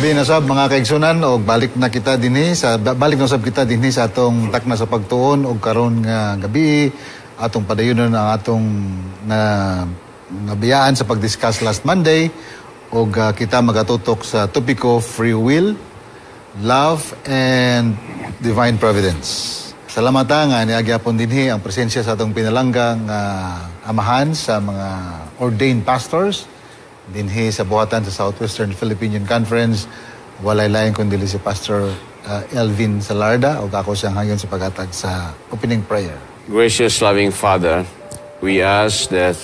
Labi na sab mga kaigsunan og balik na sab kita dinhi sa atong takna sa pagtuon og karon nga gabi atong padayonon ang atong nabiyaan sa pagdiscuss last Monday og kita magatutok sa topiko free will, love and divine providence. Salamat nga niagyapon dinhi ang presensya sa atong pinalanggang amahan sa mga ordained pastors dinhi sa buhatan sa Southwestern Philippine Union Conference. Walay lain kundi si Pastor Elvin Salarda o ako siyang hangyon sa paghatag sa opening prayer. Gracious loving Father, we ask that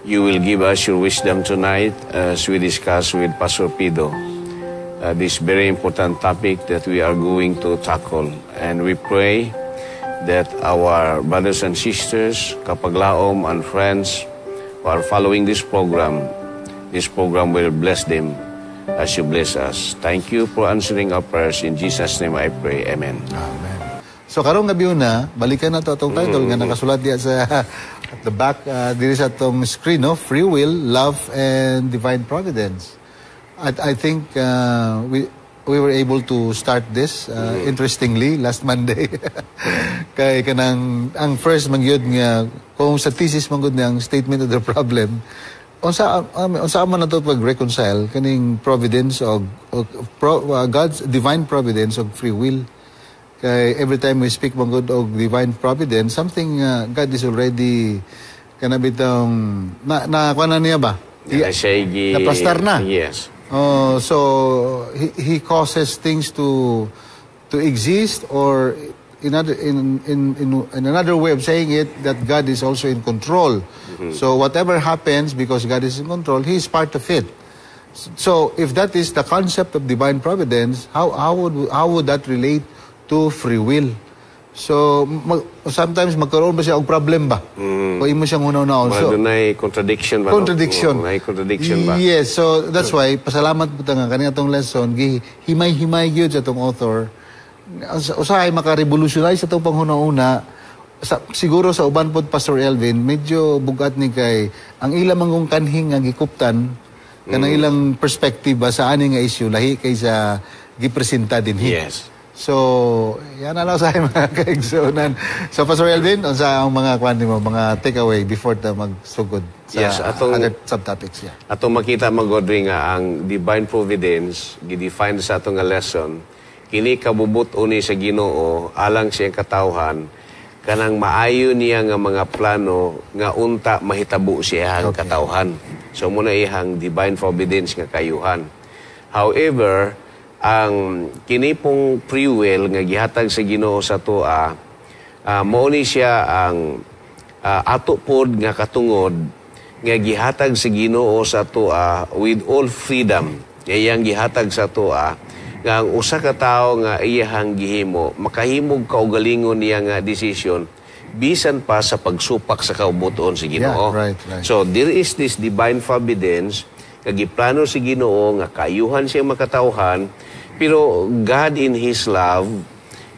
you will give us your wisdom tonight as we discuss with Pastor Pido this very important topic that we are going to tackle. And we pray that our brothers and sisters, kapaglaom and friends who are following this program will bless them as you bless us. Thank you for answering our prayers. In Jesus' name I pray. Amen. Amen. So karong gabi na, balikan na to atong title nga nakasulat diya sa at the back diri sa atong screen, no? Free will, love and divine providence. I think we were able to start this interestingly last Monday. Kay kanang ang first mangyud nga kung sa thesis manggod nga ang statement of the problem unsa man nato pag-reconcile kaning providence og God's divine providence og free will. Kay every time we speak manggod og divine providence, something God is already kanabitong na kuana niya ba? Naplastar na. Yes. So he causes things to exist, or in another way of saying it, that God is also in control. So whatever happens, because God is in control, He is part of it. So if that is the concept of divine providence, how would that relate to free will? So sometimes magkaroon ba siya og problem ba? O imo siyang una-una also? May contradiction ba? May contradiction ba? Yes, so that's why pasalamat po nga kani atong lesson himay-himay gyud sa atong author. Usahay maka-revolutionize sa itong panghuna-una. Siguro sa uban po Pastor Elvin, medyo bugat ni kay ang ilang mangong kanhing nga gikuptan kanang ilang perspective ba sa ani nga issue lahi kay sa gipresenta dinhi. Yes. So, yan na lang sa mga kaigsunan. So Pastor Elvin, unsa ang mga kwan mo, mga takeaway before ta magsugod sa other subtopics? Yeah. Atong makita magodri nga ang divine providence gidefine sa atong nga lesson kini kabubot-on ni sa Ginoo alang siyang katawhan kanang maayo niya nga mga plano nga unta mahitabo siya ang katawhan. So muna ihang divine providence nga kayuhan. However, ang kini pong free will nga gihatag sa Ginoo sa toa mao ni siya ang ato pod nga katungod nga gihatag sa Ginoo sa toa with all freedom. Iyang gihatag sa toa nga ang usa ka tawo nga iyahang gihimo makahimog kaugalingon niya nga decision bisan pa sa pagsupak sa kaubuton sa Ginoo. Yeah, right. So there is this divine providence nga giplano si Ginoo nga kayuhan siya makatawhan, pero God in His love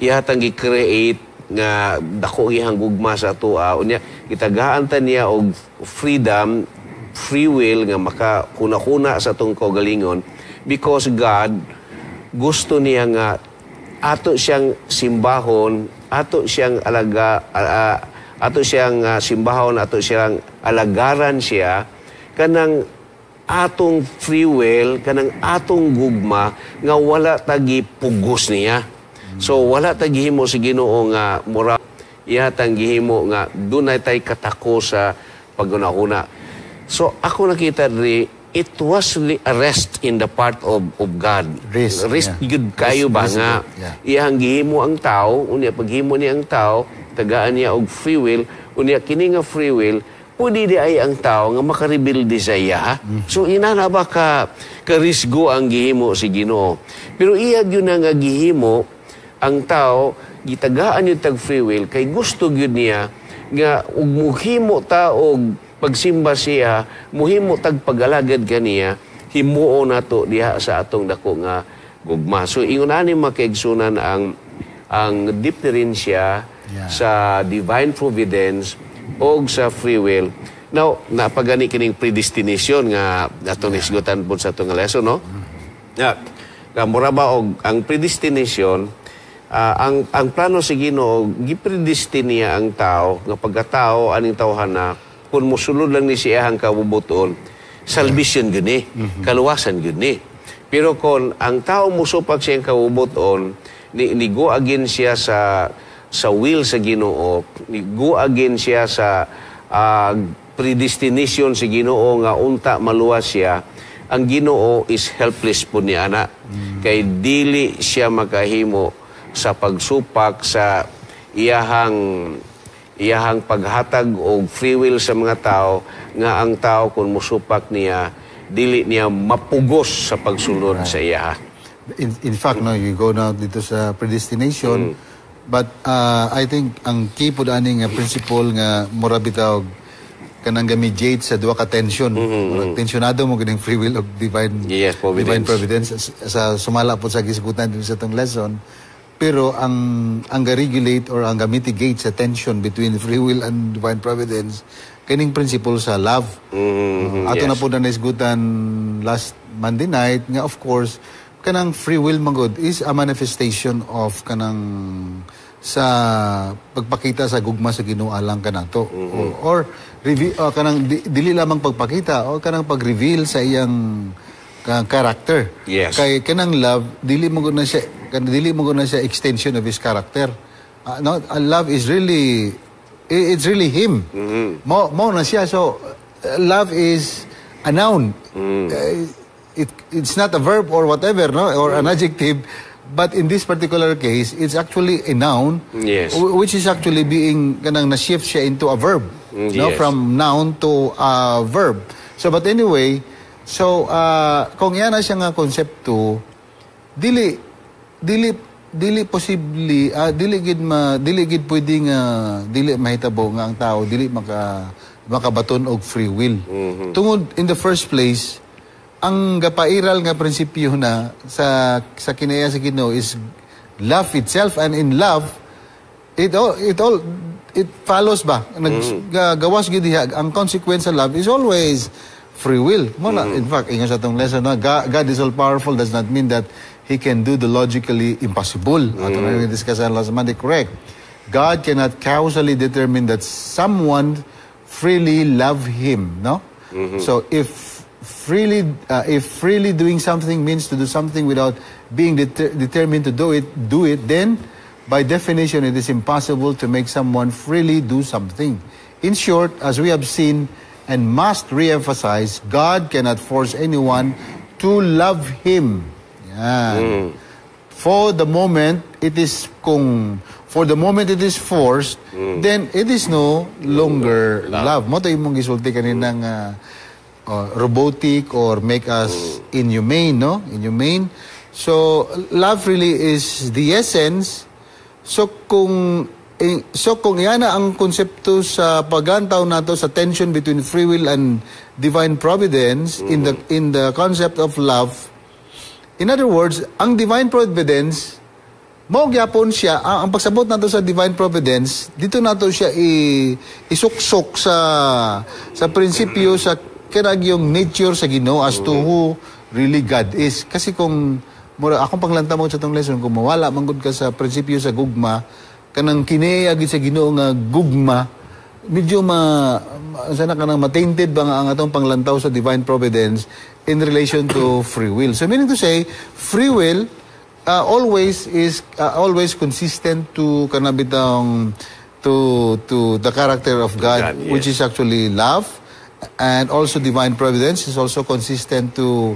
ihatang gi-create nga dako iyang gugma sa atoa unya gitagaan ta niya og freedom, free will nga makakuna-kuna sa atong kaugalingon because God gusto niya nga ato siyang simbahon, ato siyang simbahon, ato siyang alagaran siya kanang atong free will, kanang atong gugma nga wala tagi pugos niya. So wala tagi himo si Ginoo nga mura ihatang gihimo nga dunay tay katako sa pagunahuna. So ako nakita diri it was a rest in the part of God. Rest good kayo ba nga. Iyang gihimo ang tao, unya paghimo niya ang tao, tagaan niya og free will, unya kini nga free will, pwede di ay ang tao nga makarebuild sa iya. So inana ba ka risgo ang gihimo si Ginoo. Pero iya gyud nga gihimo ang tao gitagaan yung tag free will kay gusto gyud niya nga ug muhimo ta og pagsimba siya, muhimo tag pagalagad kaniya, himuo nato diha sa atong dako nga gugma. So ingon ani makaigsunan ang diferensya sa divine providence o sa free will. Now, napagani kining predestination nga atong isgutan po sa atong lesson, no? mura ba og ang predestination, ang plano sa Ginoo gipredestine niya ang tao nga pagkatao aning tawhana kun mosulod lang ni siya ang kabubuton, salvation gani, kaluwasan gani. Pero kung ang tao musupak siya ang kabubuton, ni go again siya sa will sa Ginoo, ni go again siya sa predestination sa Ginoo nga unta maluwas siya, ang Ginoo is helpless po ni ana. Kay dili siya makahimo sa pagsupak sa iyahang paghatag o free will sa mga tao nga ang tao kung musupak niya dili niya mapugos sa pagsulod sa iya. In fact, no, you go now dito sa predestination, but I think ang key po aning principle nga mura bitaw kanang gamijate sa duha ka tension. Tensionado mo ganing free will of divine providence sa sumala po sa gisgutan din sa tong lesson. Pero ang ga-regulate or ang ga-mitigate sa tension between free will and divine providence kaning principle sa love. Ato na po na naisgutan last Monday night nga of course kanang free will magod is a manifestation of kanang sa pagpakita sa gugma sa Ginoo alang kanato or kanang dili lamang pagpakita o kanang pag-reveal sa iyang character. Kay kanang love dili mo na siya extension of his character. No, love is really it's really him. Mo na siya. So love is a noun. It's not a verb or whatever, no, or an adjective. But in this particular case, it's actually a noun, which is actually being kanang na-shift siya into a verb, no, from noun to a verb. So, but anyway, so kung yan na siya nga konsepto, dili possibly dili gid pwedeng dili mahitabo nga ang tao dili makabaton og free will. Tungod in the first place, ang gapairal nga prinsipyo na sa kinaya sa Ginoo is love itself, and in love it follows ba gawas gid ang consequence sa love is always free will. In fact, ingon sa tong lesson na God is all powerful does not mean that he can do the logically impossible. Ato na discuss last Monday, correct. God cannot causally determine that someone freely love him, no? So if freely doing something means to do something without being determined to do it, then by definition it is impossible to make someone freely do something. In short, as we have seen and must re-emphasize, God cannot force anyone to love him. For the moment it is forced, then it is no longer love. Mo tayo mong gisulti kaninang robotic or make us inhumane, no? Inhumane. So love really is the essence. So kung yan na ang konsepto sa pagantaw nato sa tension between free will and divine providence in the concept of love. In other words, ang divine providence mao gyapon siya ang pagsabot nato sa divine providence, dito nato siya isuksok sa prinsipyo sa kanang yung nature sa Ginoo as to who really God is. Kasi kung akong panglanta mo sa itong lesson, kung mawala manggod ka sa prinsipyo sa gugma, kanang kinayagid sa Ginoo nga gugma, medyo sana kanang matainted ba nga ang atong panglantaw sa divine providence in relation to free will. So meaning to say, free will always consistent to kanabitang to the character of God, which is actually love. And also divine providence is also consistent to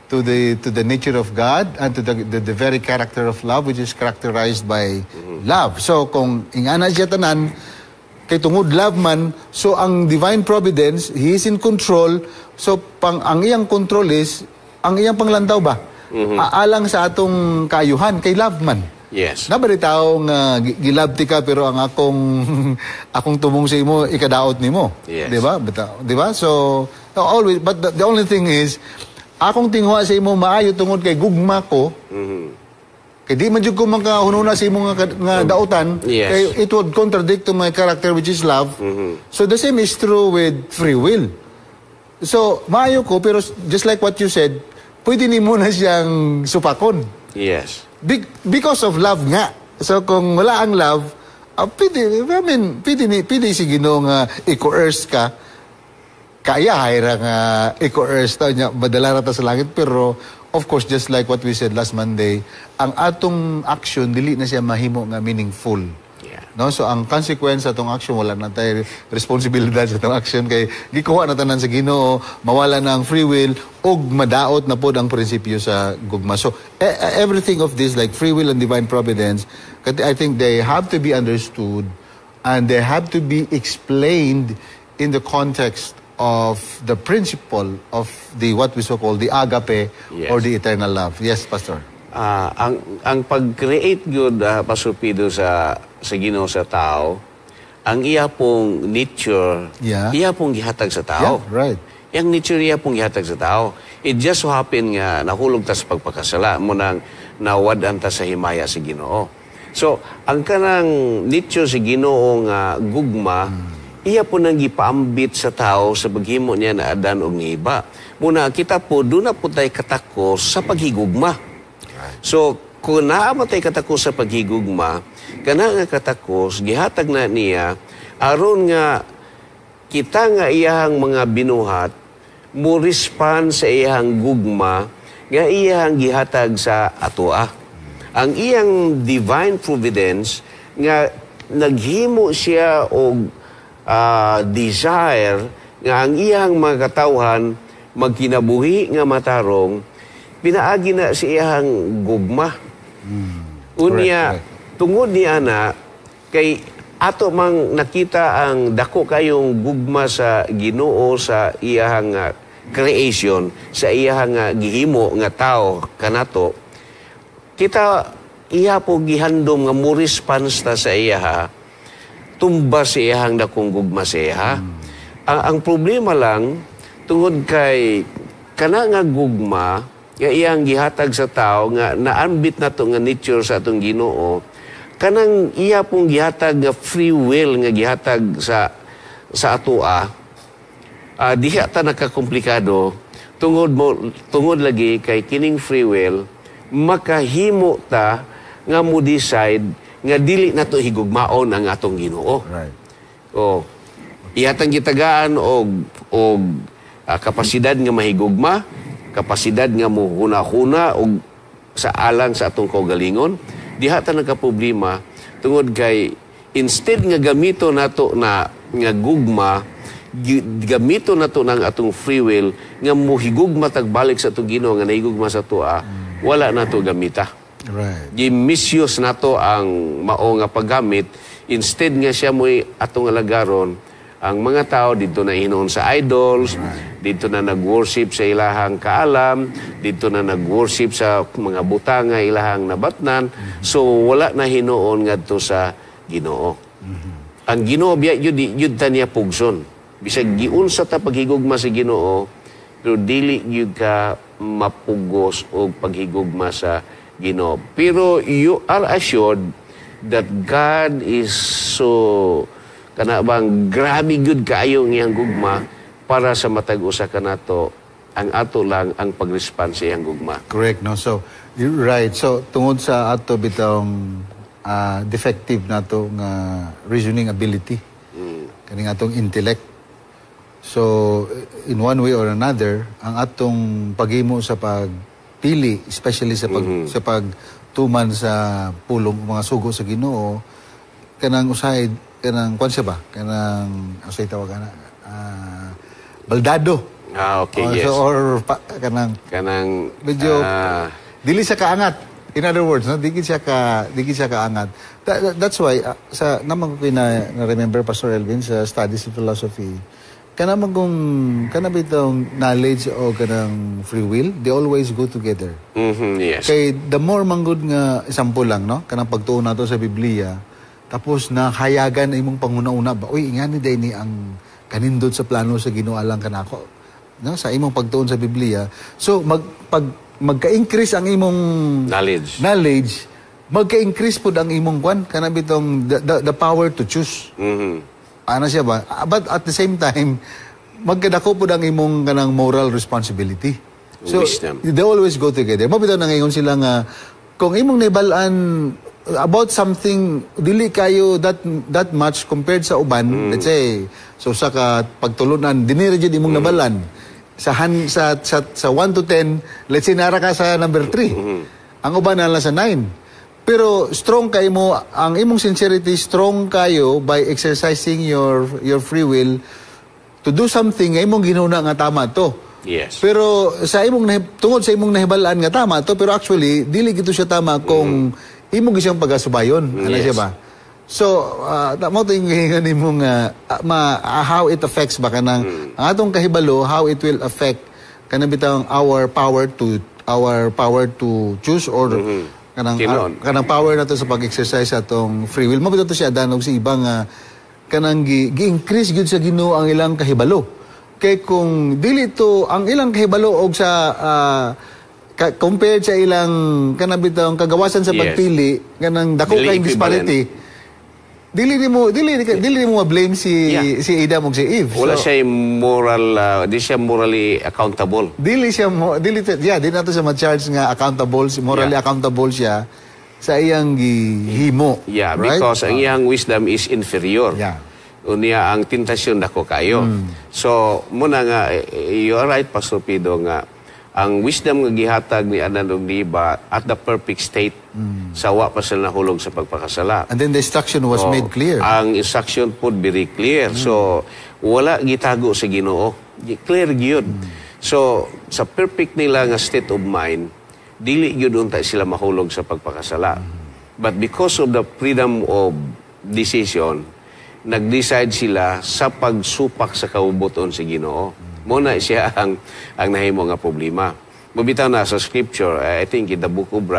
the nature of God and to the very character of love, which is characterized by love. So kung ingana siya tanan kay tungod love man, so ang divine providence, he is in control. So ang iyang control is ang iyang panglantaw ba? Alang sa atong kayuhan kay love man. Yes. Nabalitaw nga gilabti ka pero ang akong tumong sa imo ikadaot nimo. Yes. Di ba? Di ba? So always, but the only thing is akong tingwa sa imo maayo tungod kay gugma ko. Kay di man jud ko makahununa sa imo nga dautan, kay it would contradict to my character which is love. So the same is true with free will. So maayo ko pero just like what you said, pwede ni mo na siyang supakon. Yes. Because of love nga. So kung wala ang love, pwede si Ginoo nga i-coerce ka. Kaya hayra nga i-coerce ta niya, madala ta sa langit. Pero, of course, just like what we said last Monday, ang atong action, dili na siya mahimo nga meaningful. Yeah. No? So, ang consequence sa atong action, wala na tayo responsibilidad sa atong action. Kay gikuha na tanan sa Ginoo, mawala na ang free will, og madaot na po ang prinsipyo sa gugma. So, everything of this, like free will and divine providence, I think they have to be understood and they have to be explained in the context of the principle of the what we so call the agape, yes, or the eternal love. Yes, Pastor. Ang pag-create good, Pastor Pido, sa Ginoo sa tao, ang iya pong nature, yeah, iya pong gihatag sa tao. Yeah, right. Yang nature iya pong gihatag sa tao. It just so happen nga nahulog ta sa pagpakasala mo nang nawadan ta sa himaya sa Ginoo. So, ang kanang nature sa Ginoo nga gugma, iya po nang gipaambit sa tao sa paghimo niya na adan og niiba. Muna kita po, doon na po tayo katakos sa paghigugma. So, kung naama tayo katakos sa paghigugma, kana nga katakos, gihatag na niya, aron nga kita nga iyahang mga binuhat, mo respond sa iyahang gugma, nga iyahang gihatag sa atoa. Ang iyang divine providence, nga naghimo siya og desire nga ang iyang mga katawhan magkinabuhi nga matarong, pinaagi na si iyang gugma. Unya, tungod ni ana, kay ato mang nakita ang dako kayong gugma sa Ginoo sa iyang creation, sa iyang gihimo nga tao kanato, kita iya po gihandom nga mo response ta sa iya, tumba siya ang dakong gugma siya. Ang problema lang, tungod kay kana nga gugma, nga iyang gihatag sa tao, nga naambit na to nga nature sa atong Ginoo, kanang iya pong gihatag nga free will nga gihatag sa atoa, diha ta nakakomplikado, tungod lagi kay kining free will, makahimo ta nga mo decide nga dili na to higugmaon ang atong Ginoo. Right. O, ihatang gitagaan og kapasidad nga mahigugma, kapasidad nga muhuna-huna og sa alang sa atong kaugalingon. Diha ta nagka-problema tungod kay instead nga gamito nato na nga gugma, gamito nato ng atong free will nga muhigugma tagbalik sa atong Ginoo nga nahigugma sa tuwa, wala nato gamita. Right. Gi-misuse nato ang mao nga paggamit. Instead nga siya mo'y atong alagaron, ang mga tao dito na hinoon sa idols, dito na nag-worship sa ilahang kaalam, dito na nag-worship sa mga butang nga ilahang nabatnan. So wala na hinoon ngadto sa Ginoo. Ang Ginoo biya yud ta niya pugson. Bisag giunsa ta paghigugma sa Ginoo, pero dili yud ka mapugos og paghigugma sa Ginoo. Pero you are assured that God is so kana bang grabe good kaayo ngiyang gugma para sa matag usa kanato ang ato lang ang pag-respond sa iyang gugma. Correct, no? So, you're right. So, tungod sa ato bitong defective nato nga reasoning ability, kaning atong intellect. So, in one way or another, ang atong paghimo sa pagpili, especially sa pagtuman sa pulong mga sugo sa Ginoo, kanang usahay, kanang kwan siya ba? Kanang usahay tawag na baldado. Okay, yes. So, or kanang medyo dili siya kaangat. In other words, no, dili siya kaangat. That's why sa naman ko na remember Pastor Elvin sa studies of philosophy, kana bitong knowledge o kanang free will, they always go together. Yes. Kay the more manggod nga example lang, no, kanang pagtuon nato sa Biblia, tapos na hayagan imong panguna-una ba, uy, ingani day ni ang kanindot sa plano sa Ginoo alang kanako, no, sa imong pagtuon sa Biblia. So magka-increase ang imong knowledge, magka-increase pud ang imong kwan kana bitong the power to choose. Ano siya ba? But at the same time, magkadako po ang imong kanang moral responsibility. So, wisdom. they always go together. Mabitaw na ngayon sila nga, kung imong naibalaan about something, dili kayo that much compared sa uban, let's say, so sa pagtulunan, dinira dyan imong nabalan. Sa 1 to 10, let's say, nara ka sa number 3. Ang uban na sa 9. Pero strong kayo mo, ang imong sincerity, strong kayo by exercising your free will to do something nga imong ginuna nga tama to. Yes. Pero sa tungod sa imong nahibalaan nga tama to, pero actually dili gito siya tama kung imong siyang pagasubayon. Ano siya ba? So, mo to yung imong how it affects ba kanang ang atong kahibalo, how it will affect kanang bitang our power to choose or kanang power nato sa pag-exercise atong free will. Mabito to siya danog sa ibang kanang gi-increase gyud sa Ginoo ang ilang kahibalo. Kay kung dili to ang ilang kahibalo og sa compared sa ilang kanang bitang kagawasan sa pagpili kanang dako kay disparity. Dili mo ma-blame si Adam ug si Eve. Wala siya di siya morally accountable. Dili nato siya ma-charge nga accountable, morally accountable siya sa iyang gihimo. Yeah, right? Because ang iyang wisdom is inferior. Yeah. Unya ang tentasyon dako kayo. So muna nga you are right, Pastor Pido, nga ang wisdom nga gihatag ni Adan ug ni Eva at the perfect state sa wa pa sila nahulog sa pagpakasala. And then the instruction was made clear. Ang instruction po very clear. So wala gitago sa Ginoo. Clear gyud. So sa perfect nila nga state of mind, dili gyud unta sila mahulog sa pagpakasala. But because of the freedom of decision, nag-decide sila sa pagsupak sa kaubuton sa Ginoo. Muna siya ang nahimo nga problema. Mabitaw na sa scripture, I think in the book of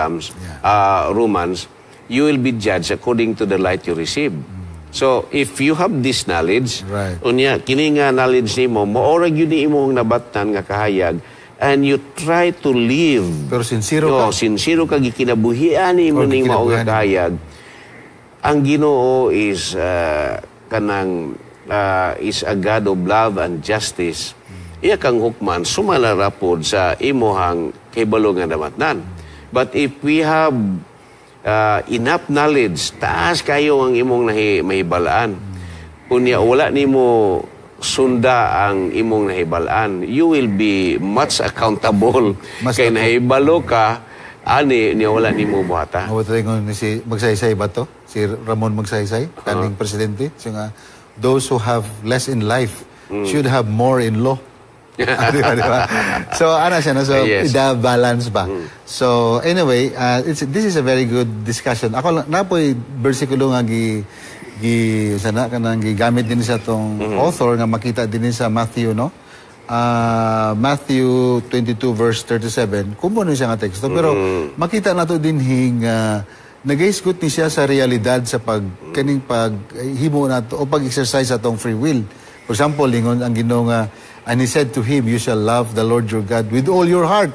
Romans, you will be judged according to the light you receive. So, if you have this knowledge, unya, kini nga knowledge nimo, maorag yun ni imong nabatan nga kahayag, and you try to live. Pero sincero ka. Sincero ka, gikinabuhian ni mo ning mao nga kahayag. Ang Ginoo is is a God of love and justice. Iya kang hukman sumalarapod sa imuhang kahibalo nga namatnan. But if we have enough knowledge, taas kayo ang imong mahibalaan. Kunya wala nimo sunda ang imong nahibalaan, you will be much accountable. Kay nahibalo ka, ani niya wala nimo buhata. Mabuti ni si Magsaysay ba to? Si Ramon Magsaysay, kaning presidente. So nga, those who have less in life should have more in law. diba? So, ano siya, no? So, balance ba? So, anyway, this is a very good discussion. Ako, napoy versikulo nga gamit din sa tong author nga makita din sa Matthew, no? Matthew 22 verse 37. Kumpuno siya nga teksto. Pero, makita nato din nag-isgot ni siya sa realidad sa paghimo nato o pag-exercise atong free will. For example, lingon ang Ginoo nga, and he said to him, you shall love the Lord your God with all your heart.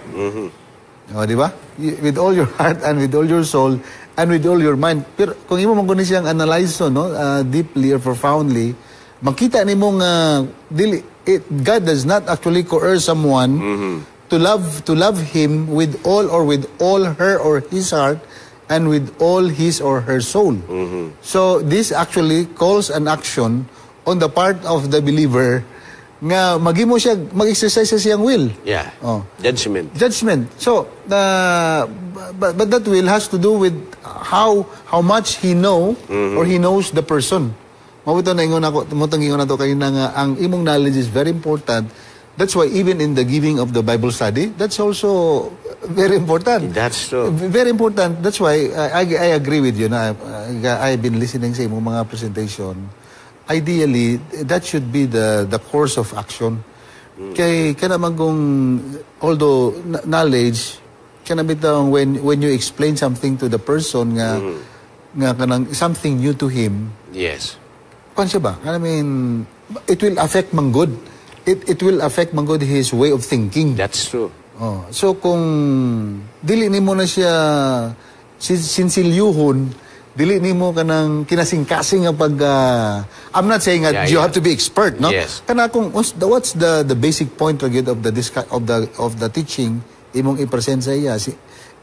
O, di ba? With all your heart and with all your soul and with all your mind. Pero kung imo man kuno siyang analyze no, deeply or profoundly, makita nimo nga God does not actually coerce someone to love him with all her or his heart and with all his or her soul. So this actually calls an action on the part of the believer nga magimo siya mag-exercise sa siyang will. Yeah. Judgment. So but that will has to do with how much he or he knows the person. Mabuto na ingon ako, ingon nato kayo na nga ang imong knowledge is very important. That's why even in the giving of the Bible study, that's also very important. That's true. Very important. That's why I agree with you na I've been listening sa imong mga presentation. Ideally, that should be the course of action. Kay kanamang kung although knowledge kanabitang when you explain something to the person nga kanang something new to him. Yes. Kan siya ba? I mean, it will affect man good. It will affect man good his way of thinking. That's true. So kung dili nimo na siya sinsilyuhon dili nimo kanang kinasing-kasing nga pag I'm not saying that you have to be expert, no? Yes. Kana kung what's the basic point again of the teaching imong i-present sa iya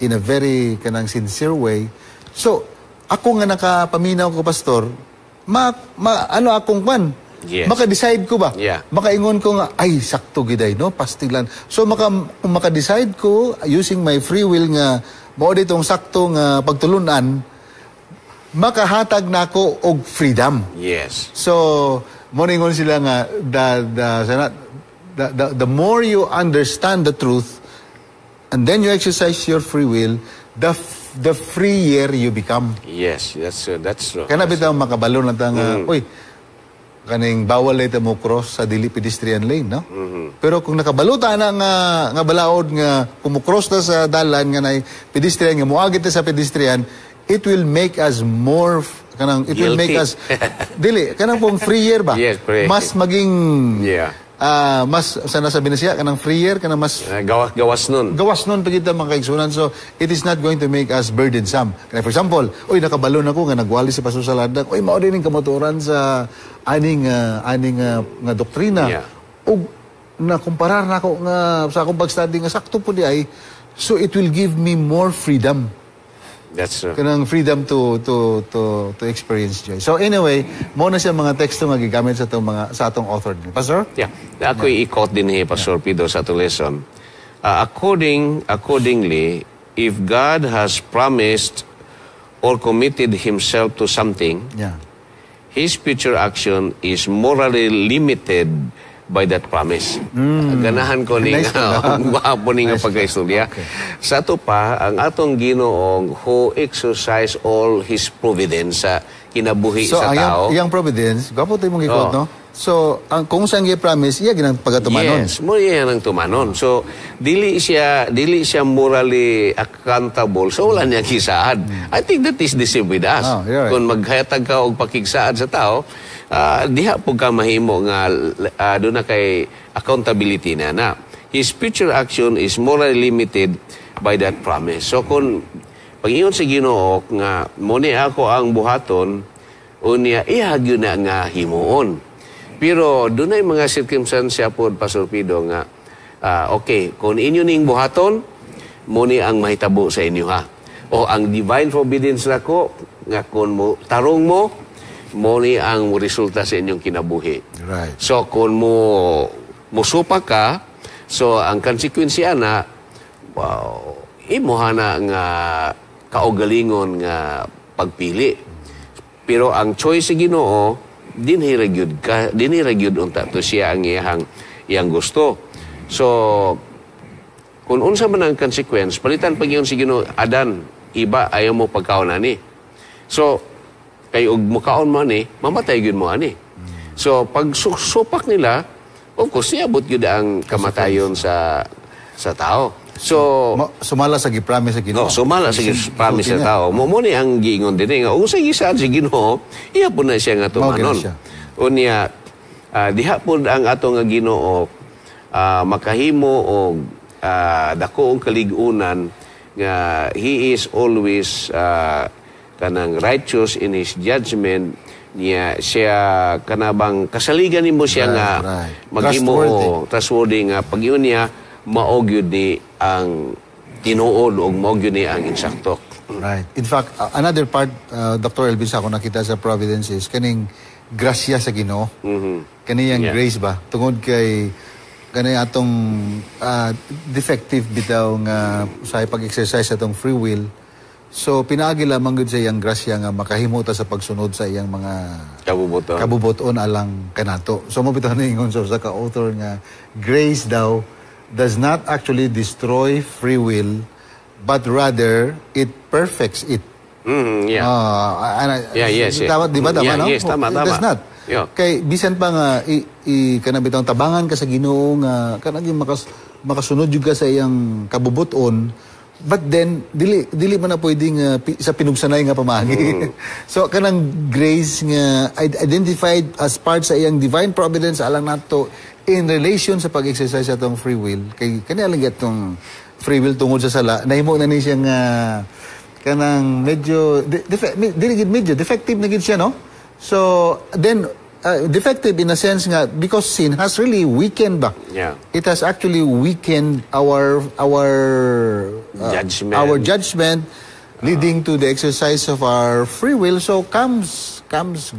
in a very kanang sincere way. So, ako nga nakapaminaw ko pastor, ano akong kwan? Yes. Maka-decide ko ba? Yeah. Makaingon ko nga, ay, sakto giday, no? Pastilan. So, kung maka-decide ko, using my free will nga, mao ditong sakto nga pagtulunan, makahatag na ako og freedom. Yes. So, moningon sila nga, the more you understand the truth, and then you exercise your free will, the freer you become. Yes, that's true. Kana bitaw makabalo na ta nga, uy, kaning bawal ito mo cross sa dili pedestrian lane, no? Pero kung nakabaluta na nga balaod nga kumukross ta sa dalan nga nay pedestrian nga moagit ta sa pedestrian, it will make us more kanang it will make us dili kanang pong freer ba? Yes, correct. Mas maging mas sana sabi na siya kanang freer kanang mas gawas nun pagita mga kaigsunan. So it is not going to make us burdensome. Kaya for example, oy nakabalon ako nga nagwali si Pastor Saladag, oy mao din kamotoran sa aning nga doktrina. Og na kumparar nako nga sa akong pag-study nga sakto po di ay, so it will give me more freedom. That's true. Kanang freedom to experience joy. So anyway, mo na siya mga teksto nga gigamit sa atong author din. Pastor? Yeah. Ako i-quote din Pastor Pido sa atong lesson. Accordingly, if God has promised or committed himself to something, his future action is morally limited by that promise. Ganahan ko ni guwapo ni nga pagkaistorya. Sa ato pa, ang atong Ginoong who exercise all his providence sa kinabuhi sa tao. So, ang providence, guwapo tayo mong ikot, no? So, kung saan promise, iya ginang pagatumanon. Yes, mo iya nang tumanon. So, dili siya morally accountable. So, wala niya kisaad. I think that is the same with us. Right. Kung maghatag ka og pakigsaad sa tao, diha po ka mahimo nga doon na kay accountability na. His future action is morally limited by that promise. So, kung pag-iyon sa Ginoo nga, muni ako ang buhaton, unya ihagyo na nga himuon. Pero doon ay mga circumstansya po, Pastor Pido, nga, okay, kung inyo ning buhaton, muni ang mahitabo sa inyo ha. O ang divine providence na ko, nga kung tarong mo, muni ang resulta sa inyong kinabuhi. Right. So kung musupa ka, so ang konsekwensya na, imuhana nga kaugalingon nga pagpili. Pero ang choice sa Ginoo, dinhiragyud unta to siya ang iyang gusto. So kung unsa man ang consequence, palitan pag yun si Ginoo, Adan, iba ayaw mo pagkaon ani. So kay og mukaon mo ani, mamatay gyud mo ani. So pag supak nila, of course niabot gyud ang kamatayon sa tao. So sumala sa gi-promise sa Ginoo. Sumala sa gi-promise sa tao. Mo ni ang giingon dinhi nga usa gisaad si Ginoo, iya po na siya nga tumanon. Unya diha po ang ato nga Ginoo makahimo og dako ang kaligunan nga he is always kanang righteous in his judgment niya siya kanabang kasaligan nimo siya nga maghimo trustworthy nga pag-iyon niya maogyud ni ang tinuod o maogyud ni ang insakto. Right. In fact, another part, Dr. Elvis, ako nakita sa Providence is kaning grasya sa Ginoo. Kaniyang grace ba? Tungod kay kanay atong defective bitaw nga sa pag-exercise atong free will. So, pinaagi lamang gud sa iyang grasya nga makahimo ta sa pagsunod sa iyang mga kabubuton alang kanato. So, mo bitaw ningon sa ka-author nga grace daw does not actually destroy free will, but rather it perfects it. Yes. Tama, di ba? Tama, no? Yes, tama. It does not. Kay bisan pa nga kanabitang tabangan ka sa Ginoo nga kanang makasunod jud ka sa iyang kabubuton, but then dili man na pwedeng sa pinugsanay nga pamagi. So kanang grace nga identified as part sa iyang divine providence alang nato in relation sa pag-exercise atong free will. Kay kaniya lang itong free will tungod sa sala, nahimo na ni siya nga kanang medyo defective na gid siya, no? So then defective in a sense nga because sin has really weakened ba. Yeah. It has actually weakened our judgment leading to the exercise of our free will. So comes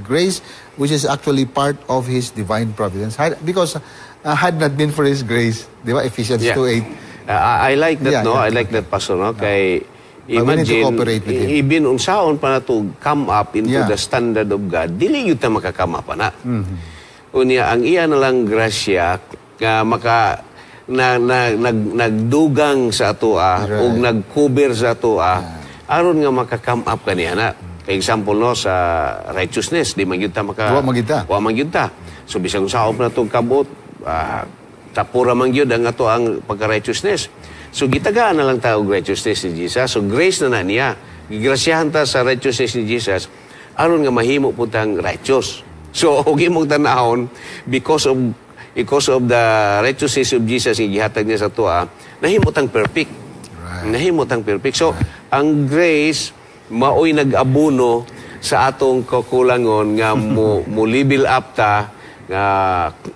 grace, which is actually part of His divine providence. Because had not been for His grace, di ba? Ephesians 2:8. I like that, no? I like that, Pastor, no? Kay imagine, even unsaon pa na to come up into the standard of God, dili yun ta makakama pa na. Unya, ang iya na lang grasya, nagdugang sa atua, o nagcover sa atua, aron nga makakam up kaniya na. Kay example, no, sa righteousness, di man yun ta Wa man yun ta. So, bisang unsaon pa na itong kabot, tapura man yun ang ato ang pagka-righteousness. So, gitagaan na lang tayo righteousness ni Jesus. So, grace na niya. Gigrasyahan ta sa righteousness ni Jesus, aron nga mahimo po tang righteous. So, huwag mong tanahon, because of the righteousness of Jesus, gihatag niya sa tuwa, nahimo tang perfect. Nahimo tang perfect. So, ang grace, maoy nag-abuno sa atong kakulangon nga mo level up ta, nga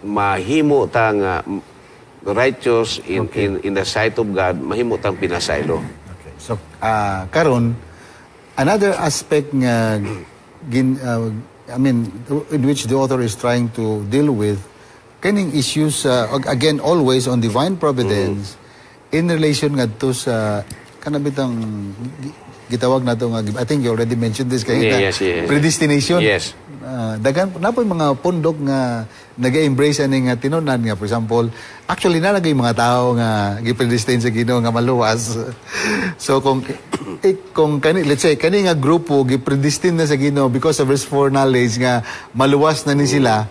mahimo ta nga righteous in the sight of God, mahimo tang pinasaylo. Okay. So karon another aspect nga in which the author is trying to deal with kaning issues again always on divine providence in relation ngadto sa kanabitang gitawag nato nga, I think you already mentioned this kanina. Yes. Predestination. Yes. Dagan na po mga pundok nga nag-embrace ani nga tinunan nga, for example, actually nalagay mga tao nga gipredestine sa Ginoo nga maluwas. So kung let's say kani nga grupo gipredestine na sa Ginoo because of his foreknowledge nga maluwas na ni sila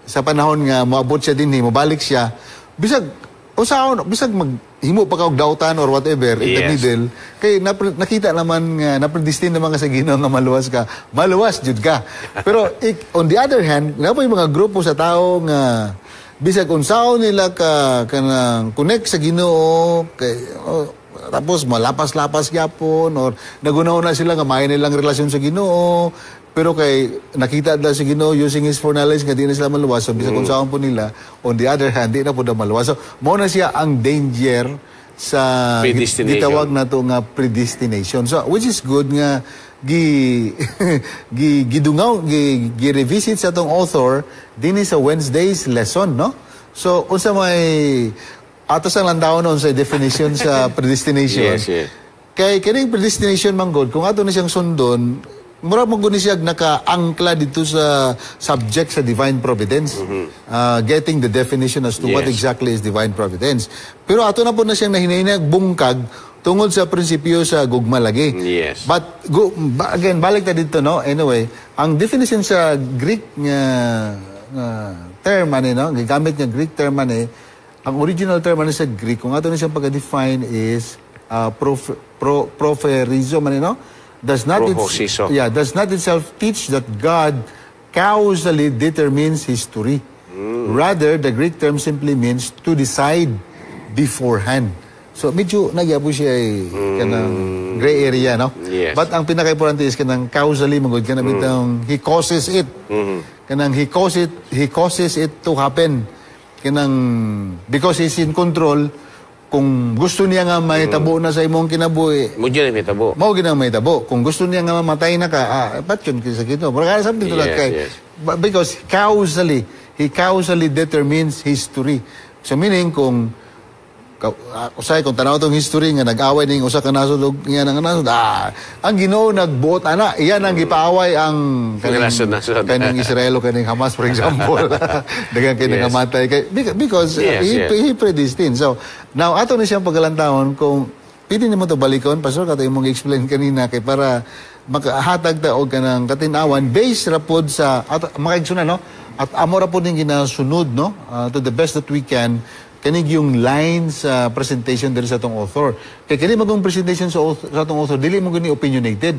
sa panahon nga moabot siya dinhi, mobalik siya, bisag maghimo pa kag dautan or whatever in the middle kay nakita naman nga napredestine naman sa Ginoo nga maluwas jud ka. Pero on the other hand, napoy mga grupo sa tao nga bisag unsaon nila kanang connect sa Ginoo kay tapos malapas-lapas gyapon or nagunaw na sila nga may nilang relasyon sa Ginoo, pero kay nakita nila si Ginoo using His foreknowledge nga di na sila maluwas, so bisag unsaon po nila, on the other hand di na po na maluwas. So mao na siya ang danger sa gitawag nato nga predestination. So which is good nga gi-revisit sa tong author dinhi sa Wednesday's lesson, no? So unsa may ato sang landawon sa definition sa predestination. Yes. Kay kining predestination man god, kung ato na siyang sundon, mura mo guni siya naka-angkla dito sa subject sa divine providence. Getting the definition as to what exactly is divine providence. Pero ato na po na siyang nahinay bungkag tungod sa prinsipyo sa gugma lagi. Yes. But again, balik ta dito, no? Anyway, ang definition sa Greek nga term no? Gigamit niya Greek term ang original term sa Greek, kung ato na siyang pag-define is propherizzo no? Does not itself teach that God causally determines history. Rather, the Greek term simply means to decide beforehand. So medyo nagyapo siya kanang gray area, no? Yes. But ang pinaka-importante is kanang causally magud kanang bitang he causes it. Kanang he causes it to happen. Kanang because he's in control. Kung gusto niya nga may tabo na sa imong kinabuhi, mo gyud may tabo. Mao gyud may tabo. Kung gusto niya nga mamatay na ka, patyon sa Ginoo. Pero something to that kay because he causally determines history. So meaning kung kung tanaw tong history nga nag-away ning usa ka nasod ug nga nang nasod, ang Ginoo nagbuot ana, iyan ang gipaaway ang kaning Israel o kaning Hamas, for example. Daghang kay nangamatay kay because he predestined. So now ato ni siyang pagkalantawon kung pwede nimo to balikon, pastor, kato imong explain kanina kay para makahatag ta og kanang katinawan based ra pod sa makaigsunan, no? At amo ra pod ning ginasunod, no? To the best that we can kanig yung lines sa presentation diri sa atong author. Kay kini magong presentation sa atong author, dili mo gani opinionated.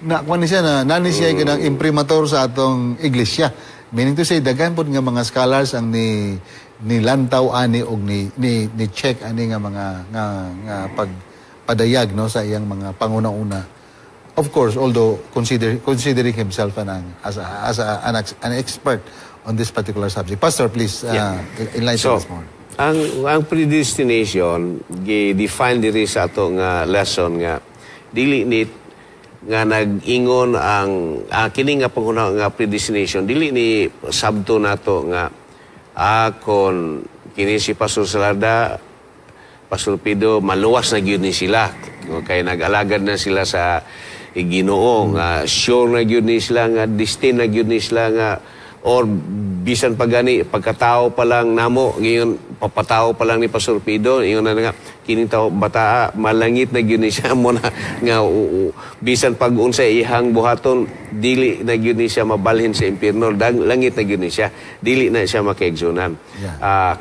Na kuan siya na nani siya kanang imprimatur sa atong iglesia. Meaning to say daghan pod nga mga scholars ang ni lantaw ani og ni check ani nga mga nga pagpadayag, no, sa iyang mga panguna-una of course, although considering himself an expert on this particular subject. Pastor, please enlighten us more. Ang predestination, define diri sa ato nga lesson nga dili ni nga nag-ingon ang kini nga panghuna nga predestination dili ni sabto nato nga kon kini si Pastor Salarda, Pastor Pido, maluwas na gyud ni sila kay nag-alagad na sila sa Ginoo nga sure na gyud ni sila nga destined na gyud ni sila nga or bisan pa gani pagkatao pa lang namo ngayon papatao pa lang ni Pastor Pido ingon na nga kining tao bata malangit na gyud ni siya mo na nga bisan pag unsay ihang buhaton dili na gyud ni siya mabalhin sa impierno langit na gyud ni siya dili na siya makaigsunan.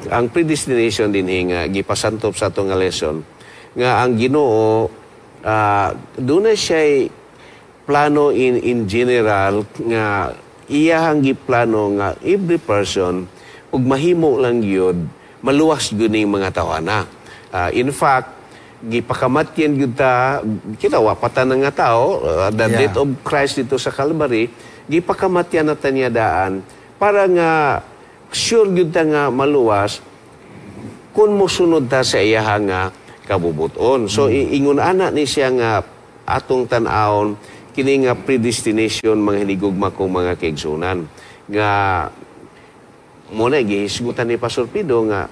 Ang predestination din nga gipasantop sa atong nga lesson nga ang Ginoo doon na siya plano in general nga iyahang giplano nga every person ug mahimo lang gyud maluwas gyud ning mga tawana. In fact, gipakamatyan gyud ta kita wapatan nga tao the death of Christ dito sa Calvary, gipakamatyan na niya daan para nga sure gyud ta nga maluwas kun mosunod ta sa iyahang nga kabubuton. So ingon ana ni siya nga atong tan-awon kini nga predestination mga hinigugma kong mga kaigsunan nga muna gihisgutan ni Pastor Pido nga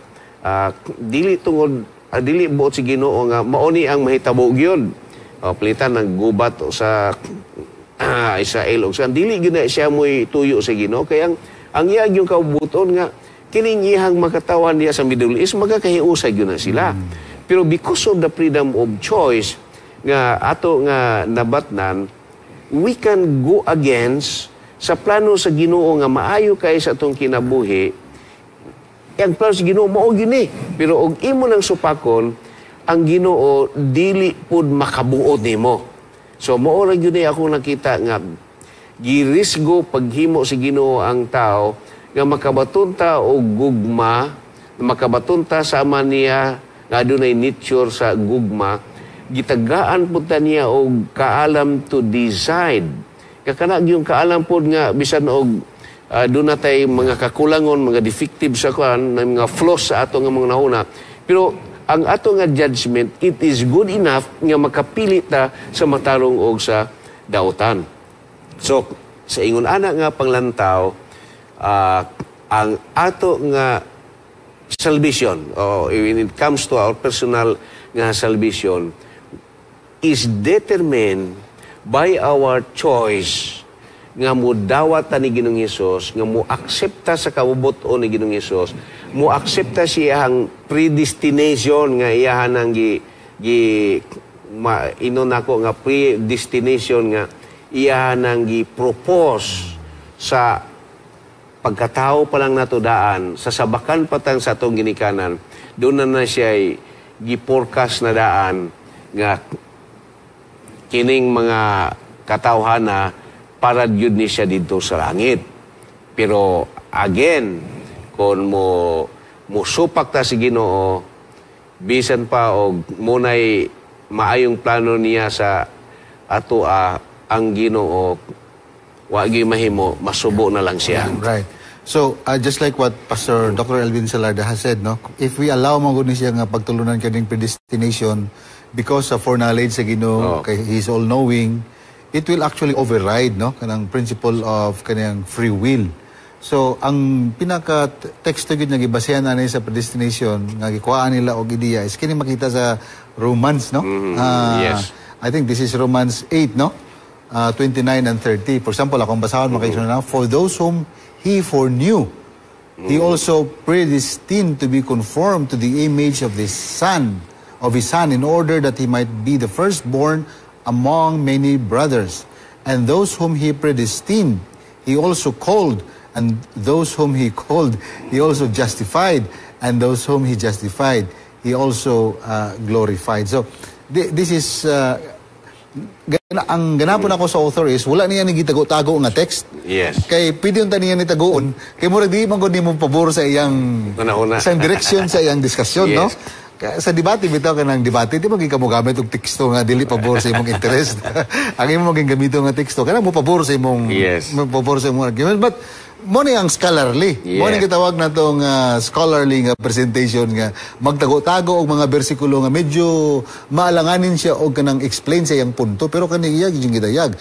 dili tungod dili buot si Ginoo nga mauni ang mahitabo gyud palitan ng gubat sa Israel og sa dili gyud na siya moy tuyo sa Ginoo kay ang iya yung kabubuton nga kining iyang makatawan niya sa Middle East magakahiusay gyud na sila. Pero because of the freedom of choice nga ato nga nabatnan, we can go against sa plano sa Ginoo nga maayo kay sa atong kinabuhi. Ang plano sa Ginoo mao gyud ni. Pero og imo nang supakon, ang Ginoo dili pud makabuot nimo. So mao ra gyud ni ako nakita nga girisgo paghimo sa Ginoo ang tao nga makabatunta og gugma, makabatunta sama niya nga adunay nature sa gugma. Gitagaan po ta niya og kaalam to decide. Kakana yung kaalam po nga bisan og doon natay mga kakulangon, mga defective sa kuan, mga flaws sa ato nga mga nahuna. Pero ang ato nga judgment, it is good enough nga makapili ta sa matarong og sa dautan. So, sa ingon ana nga panglantaw, ang ato nga salvation, when it comes to our personal nga salvation, is determined by our choice nga mo dawat ni Ginoong Hesus, nga mo aksepta sa kabubuton ni Ginoong Hesus, mo aksepta siyang predestination nga iyahan ang inon ako nga predestination nga iyahan ang gi-propose sa pagkatao pa lang nato daan, sa sabakan patang sa atong ginikanan, doon na siya gi-forecast na daan nga kining mga katawhana para gyud ni siya dito sa langit. Pero again, kung mo supak ta si Ginoo, bisan pa og munay maayong plano niya sa ato ang Ginoo, wa gyud mahimo, masubo na lang siya. Right. So, just like what Pastor Dr. Elvin Salarda has said, no, if we allow mo ni siya nga pagtulunan kaning predestination because of foreknowledge sa Ginoo, kay He's all-knowing, it will actually override, no, kanang principle of kanang free will. So, ang pinaka-teksto gyud nga gibasehan ani sa predestination nga gikuhaan nila og ideya is kini makita sa Romans, no? Yes. I think this is Romans 8, no? 29 and 30. For example, akong basahon makita na, for those whom He foreknew, He also predestined to be conformed to the image of His Son, in order that He might be the firstborn among many brothers. And those whom He predestined, He also called. And those whom He called, He also justified. And those whom He justified, He also glorified. So, this is... ang ganapon ako sa author is, wala niya ni gitago-tago nga text. Yes. Kay pwede yung taniya ni tagoon. Kay mura di man gud nimo pabor sa iyang isang direksyon sa iyang diskusyon, yes. no? sa debate bitaw ka ng debate di maging kamo gamit og teksto nga dili pabor sa imong interest. Ang imong maging gamito nga teksto kana mo pabor sa imong mo pabor sa imong argument, but mo ni ang scholarly. Mo ni gitawag na tong scholarly nga presentation nga magtago-tago og mga bersikulo nga medyo maalanganin siya og kanang explain sa iyang punto pero kani iya gyud gidayag.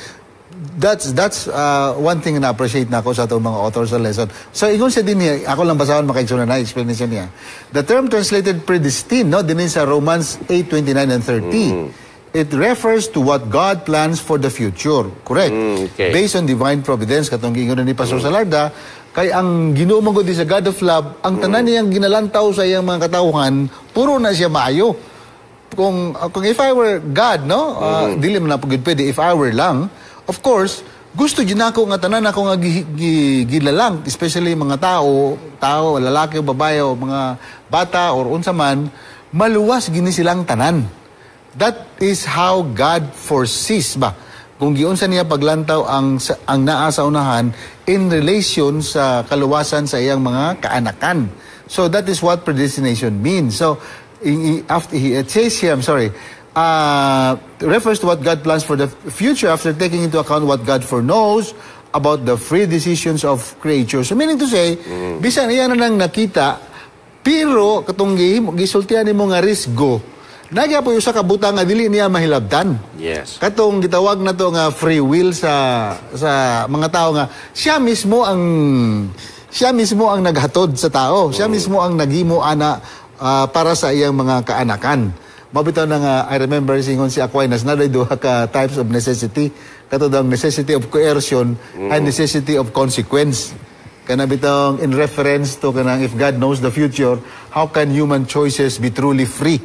That's one thing na appreciate na ako sa itong mga authors sa lesson. So, ingon siya din niya, ako lang basahan makaigsunan na explanation niya. The term translated predestined, no, din sa Romans 8:29 and 30. It refers to what God plans for the future. Correct. Based on divine providence, katong ingon ni Pastor Salarda, kay ang Ginoo man sa God of love, ang tanan niyang ginalantaw sa iyang mga katawhan, puro na siya maayo. Kung if I were God, no, dili man na pwede, if I were lang, of course, gusto ginako nga tanan ako nga gilalang, especially mga tao, lalaki o babae o mga bata or unsa man, maluwas gini silang tanan. That is how God foresees ba. Kung giunsa niya paglantaw ang naa sa unahan in relation sa kaluwasan sa iyang mga kaanakan. So that is what predestination means. So after it says here, refers to what God plans for the future after taking into account what God foreknows about the free decisions of creatures. So meaning to say, bisan iyan na nang nakita, pero katong gisultihan nimo nga risgo, nagya po yung sa kabutang nga dili niya mahilabtan. Yes. Katong gitawag na to nga free will sa mga tao nga siya mismo ang naghatod sa tao. Siya mismo ang naghimo ana para sa iyang mga kaanakan. Mabitaw na nga, I remember singon si Aquinas na duha ka types of necessity. Katod ang necessity of coercion and necessity of consequence. Kana bitong in reference to kanang if God knows the future, how can human choices be truly free?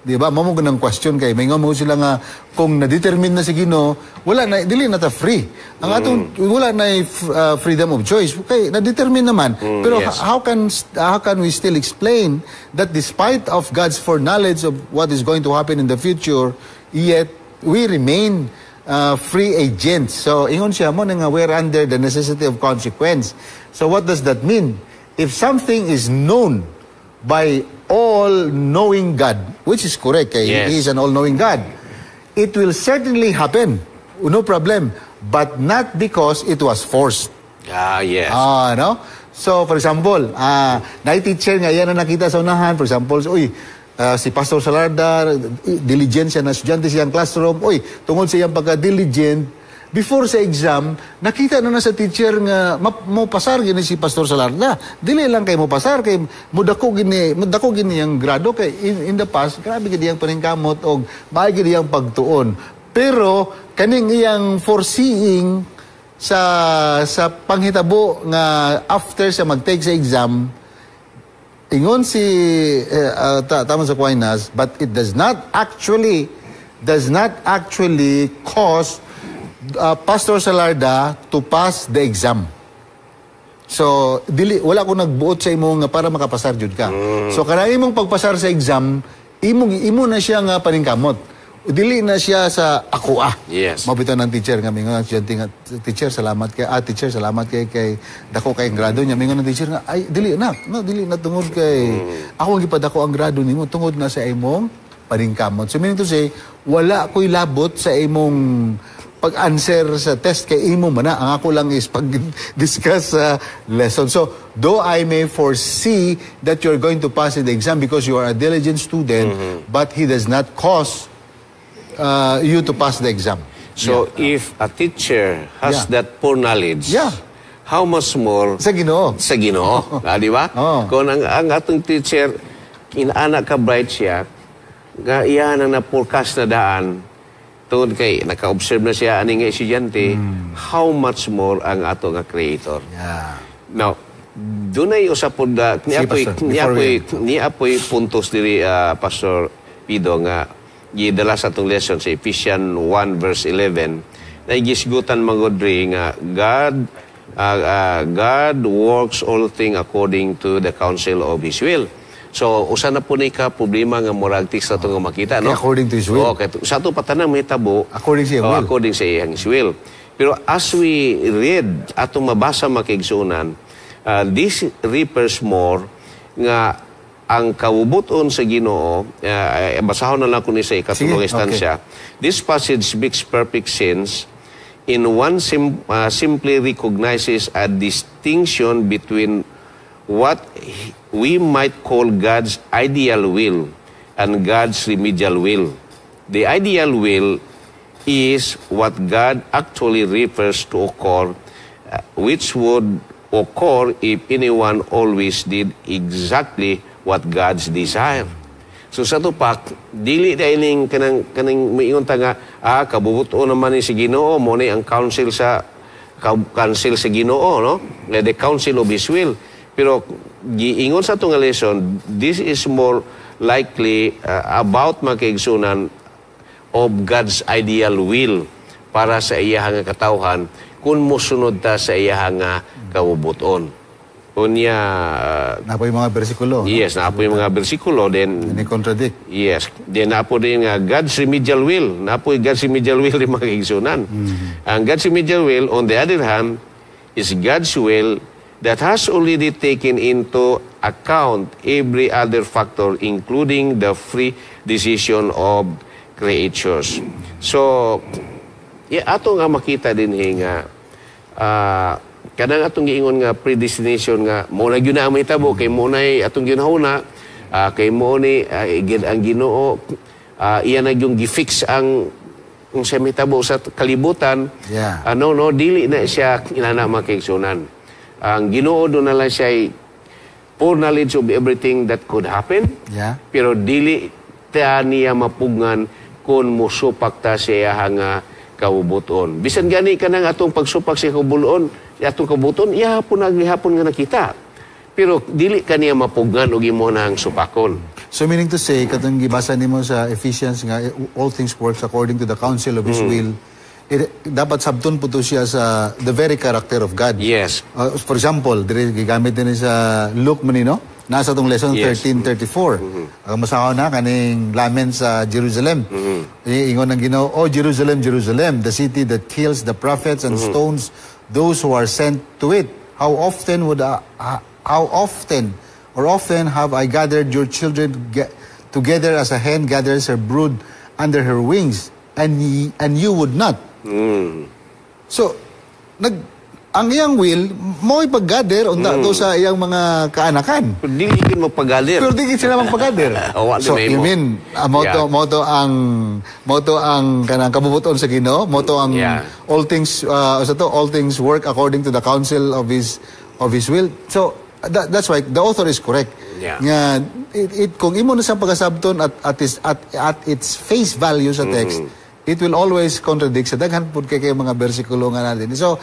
Di ba? Mamo ganang question kay may nga mo sila nga kung na-determine na si Ginoo, wala na dili na ta free. Ang atong wala na freedom of choice. Okay, na-determine naman. Pero how can we still explain that despite of God's foreknowledge of what is going to happen in the future, yet we remain free agents. So ingon siya mo nga we're under the necessity of consequence. So what does that mean? If something is known by all-knowing God, which is correct, He is an all-knowing God, it will certainly happen, no problem, but not because it was forced. No? So, for example, na-teacher nga yan na nakita sa unahan, for example, si Pastor Salarda, diligent siya na estudyante siyang classroom, tungod sa iyang pagka-diligent, before sa exam, nakita na sa teacher nga mo pasar gini si Pastor Salarda. Dili lang kay mo pasar kay mudako gini ang grado kay in the past grabe gid yang paningkamot og maay gid yang pagtuon. Pero kaning iyang foreseeing sa panghitabo nga after sa mag-take sa exam, ingon si tama sa Aquinas, but it does not actually cause Pastor Salarda to pass the exam. So, wala ko nagbuot sa imo nga para makapasar jud ka. So, kana imong pagpasar sa exam, imo na siya nga paningkamot. Dili na siya sa ako Mabitaw ng teacher nga mingon ang estudyante nga teacher salamat kay dako kay grado niya. Mingon ng teacher nga dili na tungod kay ako gipadako ang grado nimo tungod na sa imong paningkamot. So, meaning to say, wala ko'y labot sa imong pag-answer sa test kay imo man na. Ang ako lang is pag-discuss sa lesson. So, though I may foresee that you're going to pass in the exam because you are a diligent student, but He does not cause you to pass the exam. So, if a teacher has that poor knowledge, how much more sa Ginoo? Sa Ginoo. Di ba? Kung ang atong teacher, inaanak ka bright siya, iyan ang na-forecast na daan, tungod kay naka-observe na siya aning estudyante, how much more ang ato nga creator. Now, dunay usapod ni apoy puntos diri Pastor Pido nga gidala sa atong lesson sa Ephesians 1 verse 11 na gisgutan mangodri nga God works all things according to the counsel of His will. So, usa na po ni ka problema nga murag sa ito nga makita, no? According to His will. Sa ito patanang may tabo. According sa will. According sa His will. Pero as we read, atong mabasa makigsunan, this refers more nga ang kabubuton sa Ginoo, basahon na lang ko ni sa ikatulong instansya. This passage makes perfect sense in one simply recognizes a distinction between what we might call God's ideal will and God's remedial will. The ideal will is what God actually refers to occur, which would occur if anyone always did exactly what God's desire. So sa tupak, dili dahil kanang maingon ta nga, kabubuto naman ni si Ginoo, mo ni ang council sa Ginoo, no? The council of His will. Pero giingon sa itong lesson, this is more likely about makaigsunan of God's ideal will para sa iyahang katawhan kung musunod ta sa iyahang kabubuton. Unya napo yung mga bersikulo. Yes, napo yung mga bersikulo, then contradict. Yes, then napo din nga God's remedial will. Napo yung God's remedial will yung mga igsunan. Ang God's remedial will, on the other hand, is God's will that has already taken into account every other factor, including the free decision of creatures. So, ato nga makita din nga kanang atong giingon nga predestination nga mo na gyud na ang mahitabo kay mo nay atong ginahuna kay mo ni ang Ginoo iya na yung gifix ang sa mahitabo sa kalibutan. Dili na siya inana makaigsunan. Ang Ginoo do na lang siya full knowledge of everything that could happen. Pero dili ta niya mapugngan kung musupak ta siya nga kabubuton. Bisan gani kanang atong pagsupak sa kabubuton, atong kabubuton, hapon nga nakita. Pero dili kaniya mapugan og imo nang supakon. So meaning to say, katong gibasa nimo sa Ephesians nga all things works according to the counsel of His will. Dapat sabton po to siya sa the very character of God. Yes. For example, diri gigamit din sa Luke man no? Nasa tong lesson 13:34. Ang masaho na kaning lamen sa Jerusalem. Ingon ng Ginoo, "O Jerusalem, Jerusalem, the city that kills the prophets and stones those who are sent to it. How often have I gathered your children together as a hen gathers her brood under her wings, and you would not." So, ang iyang will, mo ipag-gather unta to sa iyang mga kaanakan. Pero di gid magpag-gather. Pero di gid sila magpag-gather. So, you mean, moto ang kanang kabubuton sa Ginoo, moto ang all things work according to the counsel of His will. So, that's why the author is correct. Nga kung imo na sa pagasabton at its face value sa text, it will always contradict sa daghan pud kay mga bersikulo nga natin. So,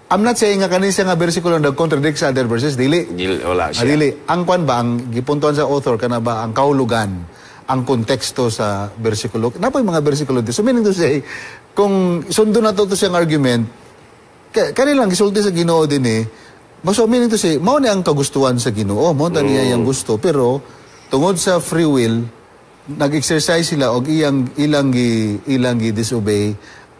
I'm not saying nga kanisa nga bersikulo nag-contradict sa other verses. Dili. Wala siya. Dili. Ang kwan ba, ang gipuntuan sa author, kana ba, ang kaulugan, ang konteksto sa bersikulo. Napay mga bersikulo dito. So meaning to say, kung sundo na to siyang argument, kanilang gisulti sa Ginoo din so meaning to say, mao ni ang kagustuhan sa Ginoo. Mao ta niya yung gusto. Pero, tungod sa free will, nag-exercise sila og ilang disobey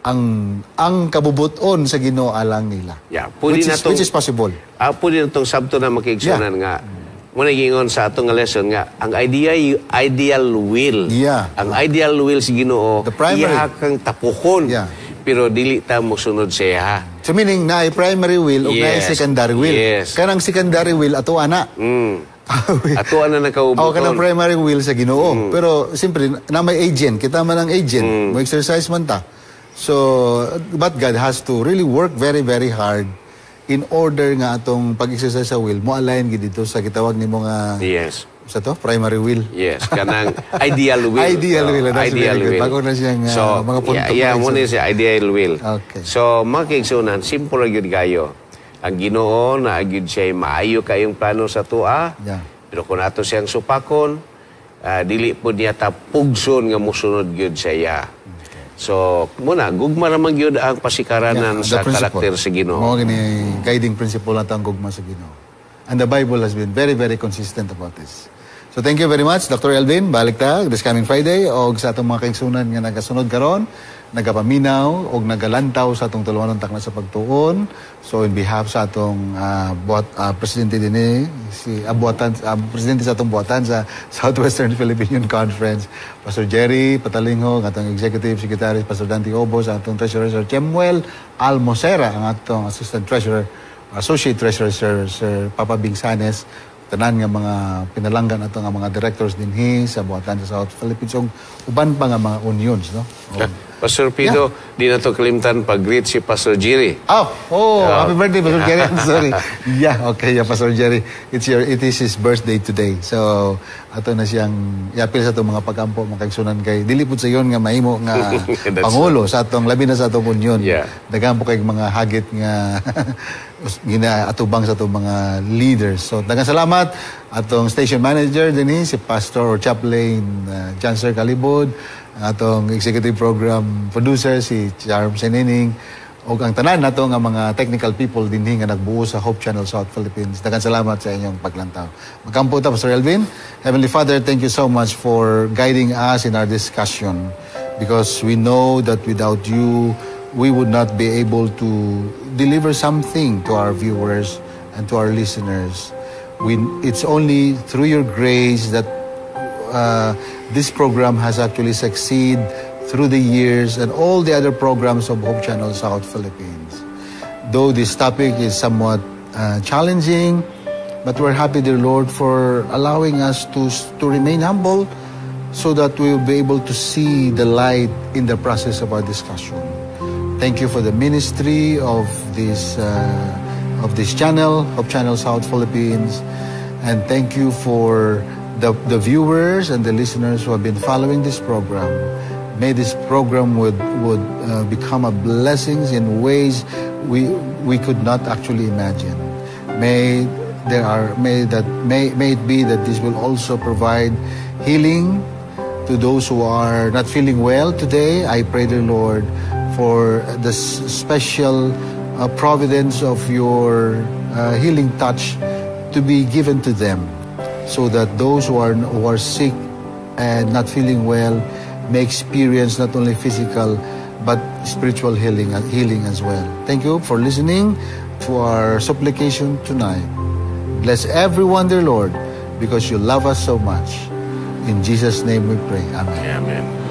ang kabubuton sa Ginoo alang nila. Which is possible. Pwede na itong sabto na makiigsunan nga. Muna gingon sa atong lesson nga, ang ideal will. Ang ideal will sa Ginoo, iya kang tapuhon. Pero dili ta mo sunod siya. So meaning, na primary will o na secondary will. Kanang secondary will, ato ana. Ato ana na kaubuton. Kanang primary will sa Ginoo. Pero, siyempre, na may agent. Kita man ang agent. Mo exercise man ta. So, but God has to really work very, very hard in order nga atong pag-exercise sa will, mo align gid dito sa gitawag nimo nga sa to primary will. Kanang ideal will. Ideal will. Ideal will. Bago na siyang mga punto. Mo ni siya ideal will. Okay. So, makigsunan, simple gyud kayo. Ang Ginoo na gyud siya maayo kayong plano sa tua. Pero kung ato siyang supakon, dili po niya ta pugson nga mosunod gyud siya. So, muna, gugma naman yun ang pasikaranan sa karakter sa Ginoo. Mga guiding principle natin ang gugma sa Ginoo. And the Bible has been very, very consistent about this. So, thank you very much, Dr. Elvin. Balik ta, this coming Friday, o sa atong mga kaigsunan nga nagasunod karon. nagapaminaw o nagalantaw sa atong tulumanon takna sa pagtuon. So in behalf sa atong presidente din si presidente sa atong buhatan sa Southwestern Philippine Union Conference, Pastor Jerry Patalingho, ang atong Executive Secretary Pastor Dante Obos, ang atong Treasurer Sir Chemuel Almosera, ang atong Assistant Treasurer, Associate Treasurer Sir Papa Bingsanes, tanan nga mga pinalanggan ato nga mga directors dinhi sa buhatan sa South Philippines ug uban pa nga mga unions, no? Pastor Pido, di na to kalimtan pag-greet si Pastor Jerry. Happy birthday, Pastor Jerry. I'm sorry. Pastor Jerry. It is his birthday today. So, ato na siyang yapil sa itong mga pag-ampo, makagsunan kay dilipod sa iyon nga mahimo nga pangulo sa atong labi na sa atong union. Daghang po kay mga hagit nga ginaatubang sa atong mga leaders. So, daghang salamat atong station manager dinhi si Pastor or Chaplain John Sir Calibod, atong executive program producer si Charm Senining, o ang tanan nato nga mga technical people dinhi nga nagbuo sa Hope Channel South Philippines. Daghang salamat sa inyong paglantaw. Magkampo ta, Pastor Elvin. Heavenly Father, thank you so much for guiding us in our discussion, because we know that without you, we would not be able to deliver something to our viewers and to our listeners. It's only through your grace that this program has actually succeeded through the years and all the other programs of Hope Channel South Philippines. Though this topic is somewhat challenging, but we're happy, dear Lord, for allowing us to remain humble so that we will be able to see the light in the process of our discussion. Thank you for the ministry of this channel, Hope Channel South Philippines, and thank you for the viewers and the listeners who have been following this program. May this program would become a blessing in ways we could not actually imagine. May it be that this will also provide healing to those who are not feeling well today. I pray, the Lord, for the special providence of your healing touch to be given to them, so that those who are sick and not feeling well may experience not only physical but spiritual healing as well. Thank you for listening to our supplication tonight. Bless everyone, dear Lord, because you love us so much. In Jesus' name we pray. Amen. Amen.